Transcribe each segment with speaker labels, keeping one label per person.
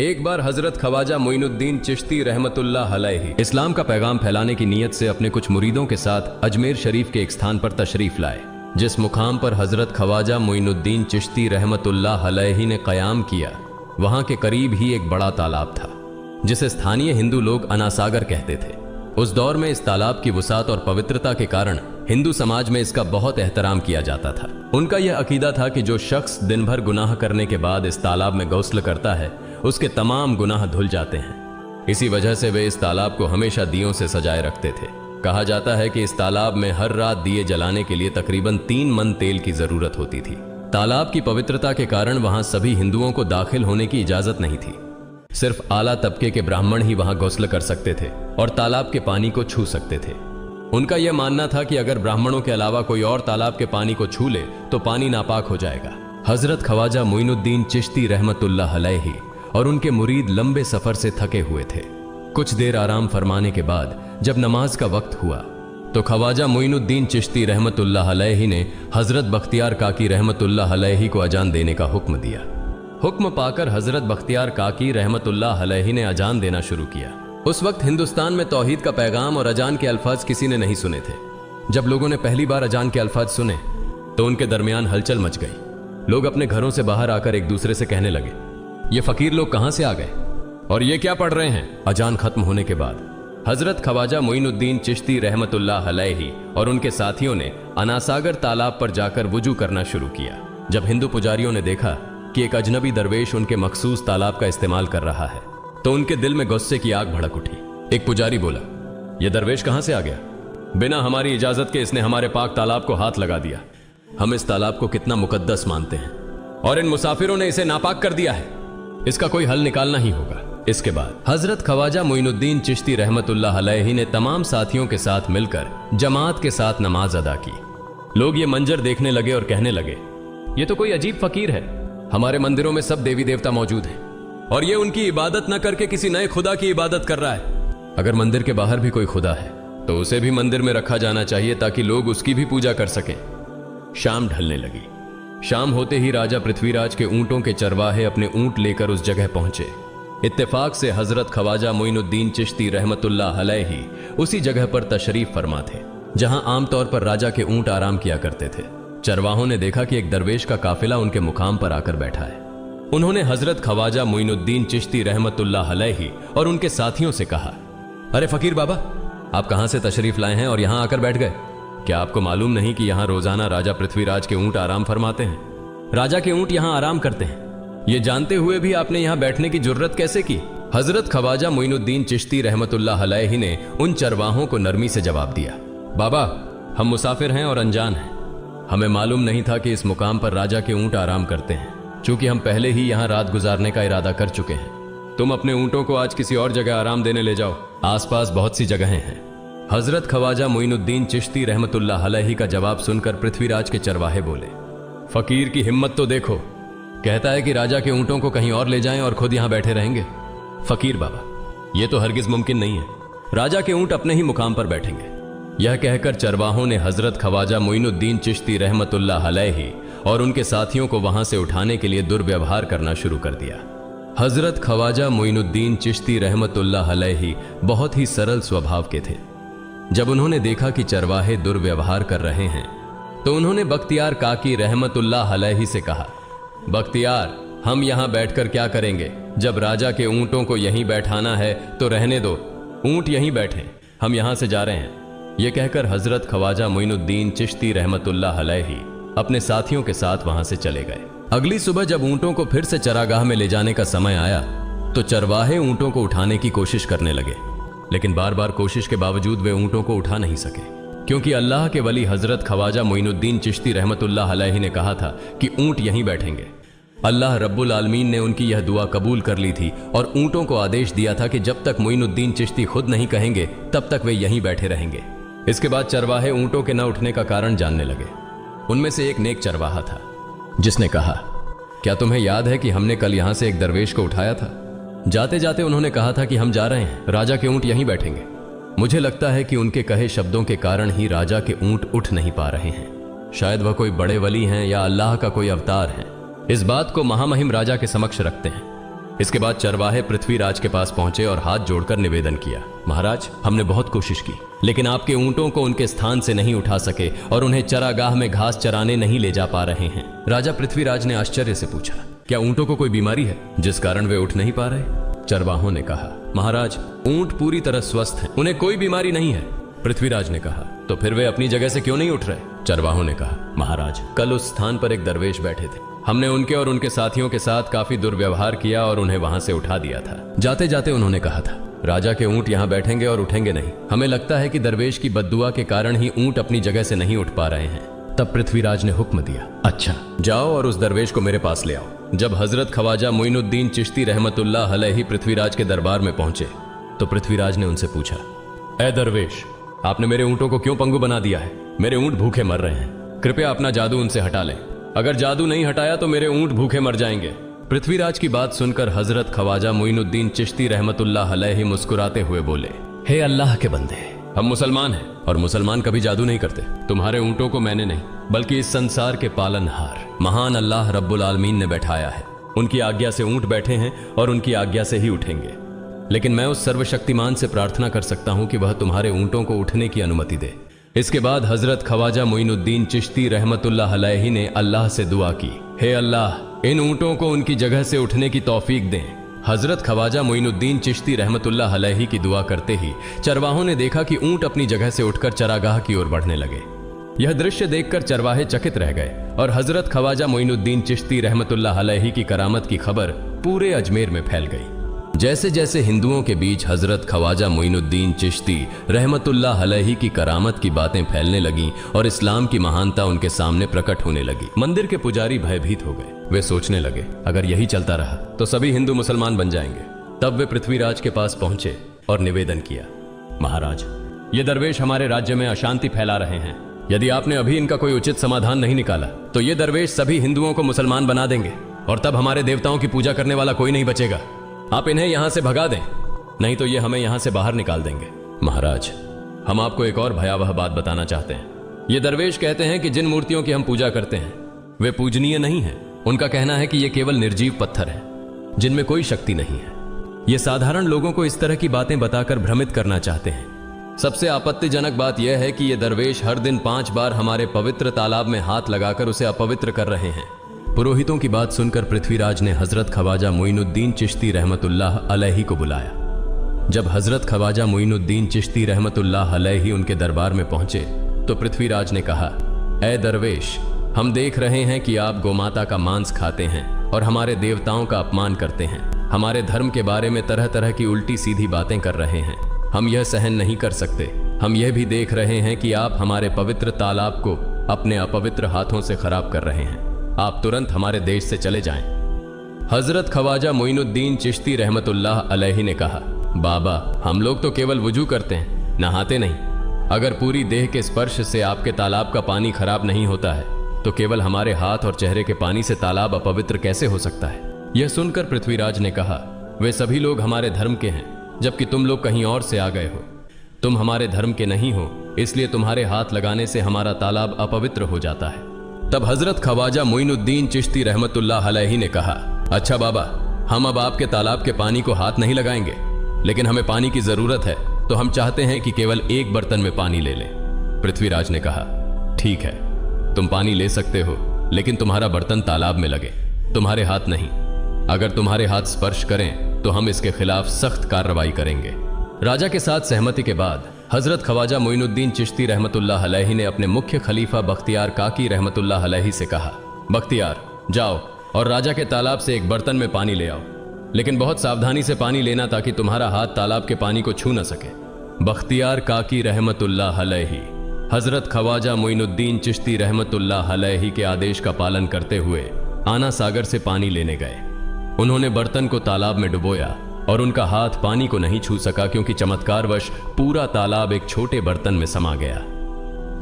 Speaker 1: एक बार हजरत ख्वाजा मोइनुद्दीन चिश्ती रहमतुल्लाह अलैहि इस्लाम का पैगाम फैलाने की नीयत से अपने कुछ मुरीदों के साथ अजमेर शरीफ के एक स्थान पर तशरीफ लाए। जिस मुकाम पर हजरत ख्वाजा मोइनुद्दीन चिश्ती रहमतुल्लाह अलैहि ने क़याम किया, वहां के करीब ही एक बड़ा तालाब था जिसे स्थानीय हिंदू लोग अनासागर कहते थे। उस दौर में इस तालाब की वसात और पवित्रता के कारण हिंदू समाज में इसका बहुत एहतराम किया जाता था। उनका यह अकीदा था कि जो शख्स दिन भर गुनाह करने के बाद इस तालाब में गौस्ल करता है, उसके तमाम गुनाह धुल जाते हैं। इसी वजह से वे इस तालाब को हमेशा दियों से सजाए रखते थे। कहा जाता है कि इस तालाब में हर रात दिए जलाने के लिए तकरीबन 3 मन तेल की जरूरत होती थी। तालाब की पवित्रता के कारण वहां सभी हिंदुओं को दाखिल होने की इजाजत नहीं थी। सिर्फ आला तबके के ब्राह्मण ही वहां गौस्ल कर सकते थे और तालाब के पानी को छू सकते थे। उनका यह मानना था कि अगर ब्राह्मणों के अलावा कोई और तालाब के पानी को छू ले तो पानी नापाक हो जाएगा। हजरत ख्वाजा मोइनुद्दीन चिश्ती रहमतुल्लाह अलैहि और उनके मुरीद लंबे सफर से थके हुए थे। कुछ देर आराम फरमाने के बाद जब नमाज का वक्त हुआ तो ख्वाजा मोइनुद्दीन चिश्ती रहमतुल्लाह अलैहि ने हजरत बख्तियार काकी रहमतुल्लाह अलैहि को अजान देने का हुक्म दिया। हुक्म पाकर हजरत बख्तियार काकी रहमतुल्लाह अलैहि ने अजान देना शुरू किया। उस वक्त हिंदुस्तान में तौहीद का पैगाम और अजान के अल्फाज किसी ने नहीं सुने थे। जब लोगों ने पहली बार अजान के अल्फाज सुने तो उनके दरमियान हलचल मच गई। लोग अपने घरों से बाहर आकर एक दूसरे से कहने लगे, ये फकीर लोग कहां से आ गए और ये क्या पढ़ रहे हैं। अजान खत्म होने के बाद हजरत ख्वाजा मोइनुद्दीन चिश्ती रहमतुल्लाह अलैहि और उनके साथियों ने अनासागर तालाब पर जाकर वुजू करना शुरू किया। जब हिंदू पुजारियों ने देखा कि एक अजनबी दरवेश उनके मखसूस तालाब का इस्तेमाल कर रहा है तो उनके दिल में गुस्से की आग भड़क उठी। एक पुजारी बोला, यह दरवेश कहां से आ गया? बिना हमारी इजाजत के इसने हमारे पाक तालाब को हाथ लगा दिया। हम इस तालाब को कितना मुकद्दस मानते हैं और इन मुसाफिरों ने इसे नापाक कर दिया है। इसका कोई हल निकालना ही होगा। इसके बाद हजरत ख्वाजा मोइनुद्दीन चिश्ती रहमतुल्लाह अलैहि ने तमाम साथियों के साथ मिलकर जमात के साथ नमाज अदा की। लोग ये मंजर देखने लगे और कहने लगे, ये तो कोई अजीब फकीर है। हमारे मंदिरों में सब देवी देवता मौजूद हैं और ये उनकी इबादत न करके किसी नए खुदा की इबादत कर रहा है। अगर मंदिर के बाहर भी कोई खुदा है तो उसे भी मंदिर में रखा जाना चाहिए ताकि लोग उसकी भी पूजा कर सकें। शाम ढलने लगी। शाम होते ही राजा पृथ्वीराज के ऊंटों के चरवाहे अपने ऊंट लेकर उस जगह पहुंचे। इत्तेफाक से हजरत ख्वाजा मोइनुद्दीन चिश्ती रहमतुल्लाह अलैहि उसी जगह पर तशरीफ फरमा थे जहां आमतौर पर राजा के ऊंट आराम किया करते थे। चरवाहों ने देखा कि एक दरवेश का काफिला उनके मुकाम पर आकर बैठा है। उन्होंने हजरत ख्वाजा मोइनुद्दीन चिश्ती रहमतुल्लाह अलैहि और उनके साथियों से कहा, अरे फकीर बाबा, आप कहां से तशरीफ लाए हैं और यहां आकर बैठ गए? क्या आपको मालूम नहीं कि यहां रोजाना राजा पृथ्वीराज के ऊंट आराम फरमाते हैं? राजा के ऊंट यहां आराम करते हैं। ये जानते हुए भी आपने यहां बैठने की जुर्रत कैसे की? हजरत ख्वाजा मोइनुद्दीन चिश्ती रहमतुल्लाह अलैहि ने उन चरवाहों को नरमी से जवाब दिया, बाबा, हम मुसाफिर हैं और अनजान हैं। हमें मालूम नहीं था कि इस मुकाम पर राजा के ऊंट आराम करते हैं। चूंकि हम पहले ही यहां रात गुजारने का इरादा कर चुके हैं, तुम अपने ऊंटों को आज किसी और जगह आराम देने ले जाओ। आसपास बहुत सी जगहें हैं। हजरत ख्वाजा मोइनुद्दीन चिश्ती रहमतुल्लाह अलैहि का जवाब सुनकर पृथ्वीराज के चरवाहे बोले, फकीर की हिम्मत तो देखो, कहता है कि राजा के ऊंटों को कहीं और ले जाएं और खुद यहां बैठे रहेंगे। फकीर बाबा, यह तो हरगिज मुमकिन नहीं है। राजा के ऊंट अपने ही मुकाम पर बैठेंगे। यह कहकर चरवाहों ने हजरत ख्वाजा मोइनुद्दीन चिश्ती रहमतुल्लाह अलैहि और उनके साथियों को वहां से उठाने के लिए दुर्व्यवहार करना शुरू कर दिया। हजरत ख्वाजा मोइनुद्दीन चिश्ती रहमतुल्लाह अलैहि बहुत ही सरल स्वभाव के थे। जब उन्होंने देखा कि चरवाहे दुर्व्यवहार कर रहे हैं तो उन्होंने बख्तियार काकी रहमतुल्लाह अलैहि से कहा, बख्तियार, हम यहां बैठकर क्या करेंगे? जब राजा के ऊंटों को यहीं बैठाना है तो रहने दो, ऊंट यहीं बैठे, हम यहां से जा रहे हैं। यह कहकर हजरत ख्वाजा मोइनुद्दीन चिश्ती रहमतुल्लाह अलैहि अपने साथियों के साथ वहां से चले गए। अगली सुबह जब ऊंटों को फिर से चरागाह में ले जाने का समय आया तो चरवाहे ऊंटों को उठाने की कोशिश करने लगे, लेकिन बार बार कोशिश के बावजूद वे ऊंटों को उठा नहीं सके, क्योंकि अल्लाह के वली हजरत ख्वाजा मोइनुद्दीन चिश्ती रहमतुल्लाह अलैहि ने कहा था कि ऊंट यहीं बैठेंगे। अल्लाह रब्बुल आलमीन ने उनकी यह दुआ कबूल कर ली थी और ऊंटों को आदेश दिया था कि जब तक मोइनुद्दीन चिश्ती खुद नहीं कहेंगे तब तक वे यहीं बैठे रहेंगे। इसके बाद चरवाहे ऊंटों के न उठने का कारण जानने लगे। उनमें से एक नेक चरवाहा था जिसने कहा, क्या तुम्हें याद है कि हमने कल यहां से एक दरवेश को उठाया था? जाते जाते उन्होंने कहा था कि हम जा रहे हैं, राजा के ऊंट यहीं बैठेंगे। मुझे लगता है कि उनके कहे शब्दों के कारण ही राजा के ऊंट उठ नहीं पा रहे हैं। शायद वह कोई बड़े वली हैं या अल्लाह का कोई अवतार है। इस बात को महामहिम राजा के समक्ष रखते हैं। इसके बाद चरवाहे पृथ्वीराज के पास पहुंचे और हाथ जोड़कर निवेदन किया, महाराज, हमने बहुत कोशिश की, लेकिन आपके ऊंटों को उनके स्थान से नहीं उठा सके और उन्हें चरागाह में घास चराने नहीं ले जा पा रहे हैं। राजा पृथ्वीराज ने आश्चर्य से पूछा, क्या ऊंटों को कोई बीमारी है जिस कारण वे उठ नहीं पा रहे? चरवाहों ने कहा, महाराज, ऊंट पूरी तरह स्वस्थ हैं, उन्हें कोई बीमारी नहीं है। पृथ्वीराज ने कहा, तो फिर वे अपनी जगह से क्यों नहीं उठ रहे? चरवाहों ने कहा, महाराज, कल उस स्थान पर एक दरवेश बैठे थे, हमने उनके और उनके साथियों के साथ काफी दुर्व्यवहार किया और उन्हें वहां से उठा दिया था। जाते जाते उन्होंने कहा था, राजा के ऊंट यहाँ बैठेंगे और उठेंगे नहीं। हमें लगता है कि दरवेश की बद्दुआ के कारण ही ऊंट अपनी जगह से नहीं उठ पा रहे हैं। तब पृथ्वीराज ने हुक्म दिया, अच्छा, जाओ और उस दरवेश को मेरे पास ले आओ। जब हजरत ख्वाजा मोइनुद्दीन चिश्ती रहमतुल्लाह अलैहि पृथ्वीराज के दरबार में पहुंचे तो पृथ्वीराज ने उनसे पूछा, ए दरवेश, आपने मेरे ऊंटों को क्यों पंगु बना दिया है? मेरे ऊंट भूखे मर रहे हैं, कृपया अपना जादू उनसे हटा लें। अगर जादू नहीं हटाया तो मेरे ऊंट भूखे मर जाएंगे। पृथ्वीराज की बात सुनकर हजरत ख्वाजा मोइनुद्दीन चिश्ती रहमतुल्लाह अलैहि मुस्कुराते हुए बोले, हे अल्लाह के बंदे, हम मुसलमान हैं और मुसलमान कभी जादू नहीं करते। तुम्हारे ऊंटों को मैंने नहीं बल्कि इस संसार के पालनहार महान अल्लाह रब्बुल आलमीन ने बैठाया है। उनकी आज्ञा से ऊंट बैठे हैं और उनकी आज्ञा से ही उठेंगे। लेकिन मैं उस सर्वशक्तिमान से प्रार्थना कर सकता हूं कि वह तुम्हारे ऊंटों को उठने की अनुमति दे। इसके बाद हजरत ख्वाजा मोइनुद्दीन चिश्ती रहमतुल्लाह अलैहि ने अल्लाह से दुआ की, हे अल्लाह, इन ऊंटों को उनकी जगह से उठने की तौफीक दें। हजरत ख्वाजा मोइनुद्दीन चिश्ती रहमतुल्लाह अलैहि की दुआ करते ही चरवाहों ने देखा कि ऊंट अपनी जगह से उठकर चरागाह की ओर बढ़ने लगे। यह दृश्य देखकर चरवाहे चकित रह गए और हजरत ख्वाजा मोइनुद्दीन चिश्ती रहमतुल्लाह अलैहि की करामत की खबर पूरे अजमेर में फैल गई। जैसे जैसे हिंदुओं के बीच हजरत ख्वाजा मोइनुद्दीन चिश्ती रहमतुल्लाह अलैहि की करामत की बातें फैलने लगीं और इस्लाम की महानता उनके सामने प्रकट होने लगी, मंदिर के पुजारी भयभीत हो गए। वे सोचने लगे, अगर यही चलता रहा तो सभी हिंदू मुसलमान बन जाएंगे। तब वे पृथ्वीराज के पास पहुंचे और निवेदन किया, महाराज, ये दरवेश हमारे राज्य में अशांति फैला रहे हैं। यदि आपने अभी इनका कोई उचित समाधान नहीं निकाला तो ये दरवेश सभी हिंदुओं को मुसलमान बना देंगे और तब हमारे देवताओं की पूजा करने वाला कोई नहीं बचेगा। आप इन्हें यहां से भगा दें, नहीं तो ये हमें यहां से बाहर निकाल देंगे। महाराज, हम आपको एक और भयावह बात बताना चाहते हैं। ये दरवेश कहते हैं कि जिन मूर्तियों की हम पूजा करते हैं वे पूजनीय नहीं है। उनका कहना है कि ये केवल निर्जीव पत्थर है जिनमें कोई शक्ति नहीं है। ये साधारण लोगों को इस तरह की बातें बताकर भ्रमित करना चाहते हैं। सबसे आपत्तिजनक बात यह है कि ये दरवेश हर दिन 5 बार हमारे पवित्र तालाब में हाथ लगाकर उसे अपवित्र कर रहे हैं। पुरोहितों की बात सुनकर पृथ्वीराज ने हजरत ख्वाजा मोइनुद्दीन चिश्ती रहमतुल्लाह अलैहि को बुलाया। जब हजरत ख्वाजा मोइनुद्दीन चिश्ती रहमतुल्लाह अलैहि उनके दरबार में पहुंचे तो पृथ्वीराज ने कहा, ए दरवेश, हम देख रहे हैं कि आप गोमाता का मांस खाते हैं और हमारे देवताओं का अपमान करते हैं। हमारे धर्म के बारे में तरह तरह की उल्टी सीधी बातें कर रहे हैं। हम यह सहन नहीं कर सकते। हम यह भी देख रहे हैं कि आप हमारे पवित्र तालाब को अपने अपवित्र हाथों से खराब कर रहे हैं। आप तुरंत हमारे देश से चले जाएं। हजरत ख्वाजा मोइनुद्दीन चिश्ती रहमतुल्लाह अलैहि ने कहा, बाबा, हम लोग तो केवल वुजू करते हैं, नहाते नहीं। अगर पूरी देह के स्पर्श से आपके तालाब का पानी खराब नहीं होता है तो केवल हमारे हाथ और चेहरे के पानी से तालाब अपवित्र कैसे हो सकता है? यह सुनकर पृथ्वीराज ने कहा, वे सभी लोग हमारे धर्म के हैं जबकि तुम लोग कहीं और से आ गए हो। तुम हमारे धर्म के नहीं हो, इसलिए तुम्हारे हाथ लगाने से हमारा तालाब अपवित्र हो जाता है। तब हजरत ख्वाजा मोइनुद्दीन चिश्ती रहमतुल्लाह अलैहि ने कहा, अच्छा बाबा, हम अब आपके तालाब के पानी को हाथ नहीं लगाएंगे, लेकिन हमें पानी की जरूरत है तो हम चाहते हैं कि केवल एक बर्तन में पानी ले लें। पृथ्वीराज ने कहा, ठीक है, तुम पानी ले सकते हो, लेकिन तुम्हारा बर्तन तालाब में लगे, तुम्हारे हाथ नहीं। अगर तुम्हारे हाथ स्पर्श करें तो हम इसके खिलाफ सख्त कार्रवाई करेंगे। राजा के साथ सहमति के बाद हजरत ख्वाजा मोइनुद्दीन चिश्ती रहमतुल्लाह अलैहि ने अपने मुख्य खलीफा बख्तियार काकी रहमतुल्लाह अलैहि से कहा, बख्तियार, जाओ और राजा के तालाब से एक बर्तन में पानी ले आओ, लेकिन बहुत सावधानी से पानी लेना ताकि तुम्हारा हाथ तालाब के पानी को छू न सके। बख्तियार काकी रहमतुल्लाह अलैहि हजरत ख्वाजा मोइनुद्दीन चिश्ती रहमतुल्लाह अलैहि के आदेश का पालन करते हुए आना सागर से पानी लेने गए। उन्होंने बर्तन को तालाब में डुबोया और उनका हाथ पानी को नहीं छू सका क्योंकि चमत्कारवश पूरा तालाब एक छोटे बर्तन में समा गया।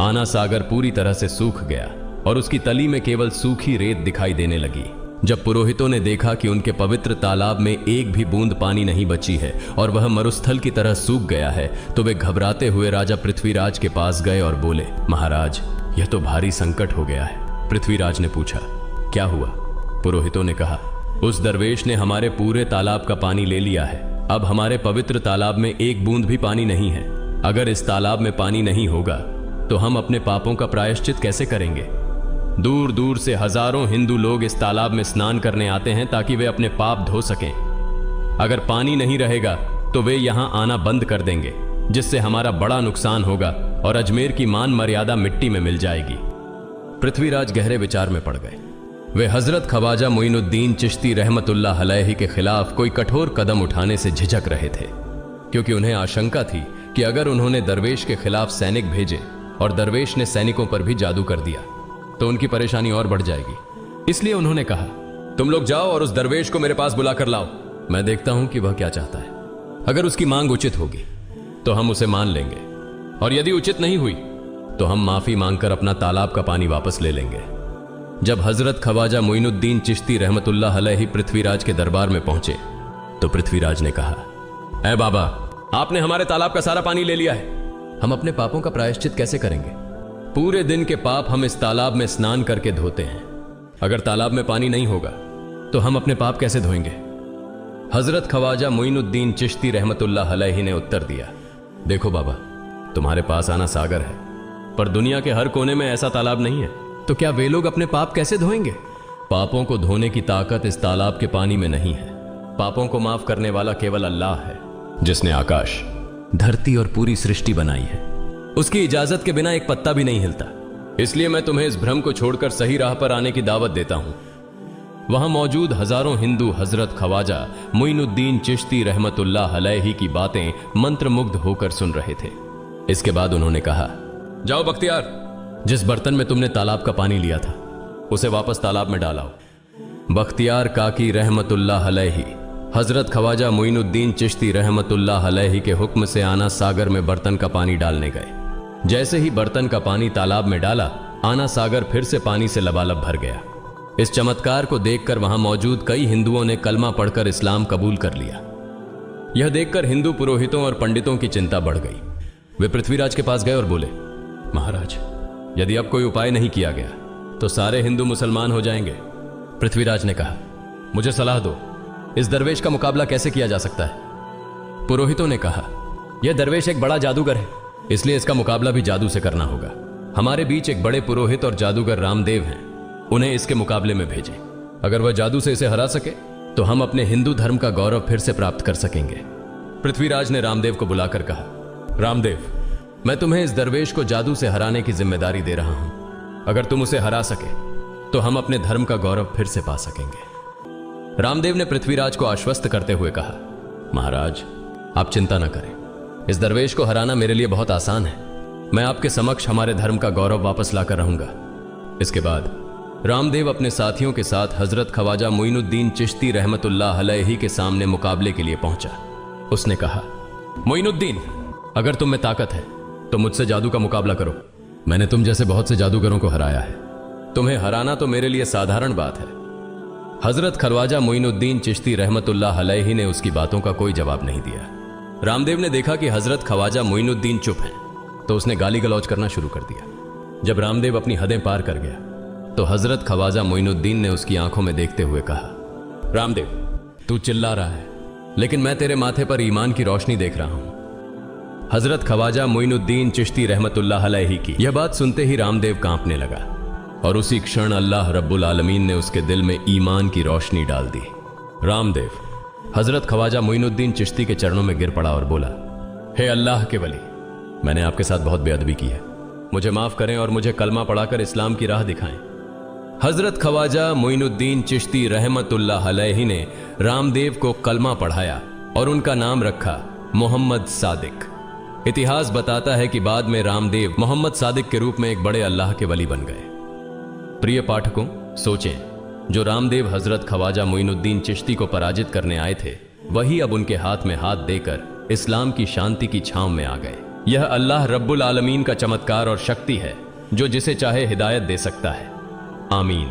Speaker 1: आना सागर पूरी तरह से सूख गया और उसकी तली में केवल सूखी रेत दिखाई देने लगी। जब पुरोहितों ने देखा कि उनके पवित्र तालाब में एक भी बूंद पानी नहीं बची है और वह मरुस्थल की तरह सूख गया है तो वे घबराते हुए राजा पृथ्वीराज के पास गए और बोले, महाराज, यह तो भारी संकट हो गया है। पृथ्वीराज ने पूछा, क्या हुआ? पुरोहितों ने कहा, उस दरवेश ने हमारे पूरे तालाब का पानी ले लिया है। अब हमारे पवित्र तालाब में एक बूंद भी पानी नहीं है। अगर इस तालाब में पानी नहीं होगा तो हम अपने पापों का प्रायश्चित कैसे करेंगे? दूर दूर से हजारों हिंदू लोग इस तालाब में स्नान करने आते हैं ताकि वे अपने पाप धो सकें। अगर पानी नहीं रहेगा तो वे यहां आना बंद कर देंगे, जिससे हमारा बड़ा नुकसान होगा और अजमेर की मान मर्यादा मिट्टी में मिल जाएगी। पृथ्वीराज गहरे विचार में पड़ गए। वे हजरत ख्वाजा मोइनुद्दीन चिश्ती रहमतुल्लाह अलैहि के खिलाफ कोई कठोर कदम उठाने से झिझक रहे थे, क्योंकि उन्हें आशंका थी कि अगर उन्होंने दरवेश के खिलाफ सैनिक भेजे और दरवेश ने सैनिकों पर भी जादू कर दिया तो उनकी परेशानी और बढ़ जाएगी। इसलिए उन्होंने कहा, तुम लोग जाओ और उस दरवेश को मेरे पास बुला कर लाओ। मैं देखता हूं कि वह क्या चाहता है। अगर उसकी मांग उचित होगी तो हम उसे मान लेंगे, और यदि उचित नहीं हुई तो हम माफी मांगकर अपना तालाब का पानी वापस ले लेंगे। जब हजरत ख्वाजा मोइनुद्दीन चिश्ती रहमतुल्लाह अलैहि पृथ्वीराज के दरबार में पहुंचे तो पृथ्वीराज ने कहा, ऐ बाबा, आपने हमारे तालाब का सारा पानी ले लिया है। हम अपने पापों का प्रायश्चित कैसे करेंगे? पूरे दिन के पाप हम इस तालाब में स्नान करके धोते हैं। अगर तालाब में पानी नहीं होगा तो हम अपने पाप कैसे धोएंगे? हजरत ख्वाजा मोइनुद्दीन चिश्ती रहमतुल्लाह अलैहि ने उत्तर दिया, देखो बाबा, तुम्हारे पास आना सागर है, पर दुनिया के हर कोने में ऐसा तालाब नहीं है, तो क्या वे लोग अपने पाप कैसे धोएंगे? पापों को धोने की ताकत इस तालाब के पानी में नहीं है। पापों को माफ करने वाला केवल अल्लाह है, जिसने आकाश, धरती और पूरी सृष्टि बनाई है। उसकी इजाजत के बिना एक पत्ता भी नहीं हिलता। इसलिए मैं तुम्हें इस भ्रम को छोड़कर सही राह पर आने की दावत देता हूं। वहां मौजूद हजारों हिंदू हजरत ख्वाजा मोइनुद्दीन चिश्ती रहमतुल्लाह अलैहि की बातें मंत्रमुग्ध होकर सुन रहे थे। इसके बाद उन्होंने कहा, जाओ बख्तियार, जिस बर्तन में तुमने तालाब का पानी लिया था उसे वापस तालाब में डालाओ। बख्तियार काकी रहमतुल्लाह अलैहि हजरत ख्वाजा मोइनुद्दीन चिश्ती रहमतुल्लाह अलैहि के हुक्म से आना सागर में बर्तन का पानी डालने गए। जैसे ही बर्तन का पानी तालाब में डाला, आना सागर फिर से पानी से लबालब भर गया। इस चमत्कार को देखकर वहां मौजूद कई हिंदुओं ने कलमा पढ़कर इस्लाम कबूल कर लिया। यह देखकर हिंदू पुरोहितों और पंडितों की चिंता बढ़ गई। वे पृथ्वीराज के पास गए और बोले, महाराज, यदि अब कोई उपाय नहीं किया गया तो सारे हिंदू मुसलमान हो जाएंगे। पृथ्वीराज ने कहा, मुझे सलाह दो, इस दरवेश का मुकाबला कैसे किया जा सकता है? पुरोहितों ने कहा, यह दरवेश एक बड़ा जादूगर है, इसलिए इसका मुकाबला भी जादू से करना होगा। हमारे बीच एक बड़े पुरोहित और जादूगर रामदेव हैं, उन्हें इसके मुकाबले में भेजें। अगर वह जादू से इसे हरा सके तो हम अपने हिंदू धर्म का गौरव फिर से प्राप्त कर सकेंगे। पृथ्वीराज ने रामदेव को बुलाकर कहा, रामदेव, मैं तुम्हें इस दरवेश को जादू से हराने की जिम्मेदारी दे रहा हूं। अगर तुम उसे हरा सके तो हम अपने धर्म का गौरव फिर से पा सकेंगे। रामदेव ने पृथ्वीराज को आश्वस्त करते हुए कहा, महाराज, आप चिंता न करें, इस दरवेश को हराना मेरे लिए बहुत आसान है। मैं आपके समक्ष हमारे धर्म का गौरव वापस लाकर रहूंगा। इसके बाद रामदेव अपने साथियों के साथ हजरत ख्वाजा मोइनुद्दीन चिश्ती रहमतुल्लाह अलैहि के सामने मुकाबले के लिए पहुंचा। उसने कहा, मोइनुद्दीन, अगर तुम में ताकत है तो मुझसे जादू का मुकाबला करो। मैंने तुम जैसे बहुत से जादूगरों को हराया है। तुम्हें हराना तो मेरे लिए साधारण बात है। हजरत ख्वाजा मोइनुद्दीन चिश्ती रहमतुल्लाह अलैहि ने उसकी बातों का कोई जवाब नहीं दिया। रामदेव ने देखा कि हजरत ख्वाजा मोइनुद्दीन चुप हैं, तो उसने गाली गलौज करना शुरू कर दिया। जब रामदेव अपनी हदें पार कर गया तो हजरत ख्वाजा मोइनुद्दीन ने उसकी आंखों में देखते हुए कहा, रामदेव, तू चिल्ला रहा है, लेकिन मैं तेरे माथे पर ईमान की रोशनी देख रहा हूं। हजरत ख्वाजा मोइनुद्दीन चिश्ती रहमतुल्लाह अलैहि की यह बात सुनते ही रामदेव कांपने लगा, और उसी क्षण अल्लाह रब्बुल आलमीन ने उसके दिल में ईमान की रोशनी डाल दी। रामदेव हजरत ख्वाजा मोइनुद्दीन चिश्ती के चरणों में गिर पड़ा और बोला, हे अल्लाह के वली, मैंने आपके साथ बहुत बेअदबी की है, मुझे माफ करें और मुझे कलमा पढ़ाकर इस्लाम की राह दिखाएं। हजरत ख्वाजा मोइनुद्दीन चिश्ती रहमतुल्लाह अलैहि ने रामदेव को कलमा पढ़ाया और उनका नाम रखा मोहम्मद सादिक। इतिहास बताता है कि बाद में रामदेव मोहम्मद सादिक के रूप में एक बड़े अल्लाह के वली बन गए। प्रिय पाठकों, सोचें, जो रामदेव हजरत ख्वाजा मोइनुद्दीन चिश्ती को पराजित करने आए थे, वही अब उनके हाथ में हाथ देकर इस्लाम की शांति की छांव में आ गए। यह अल्लाह रब्बुल आलमीन का चमत्कार और शक्ति है, जो जिसे चाहे हिदायत दे सकता है। आमीन।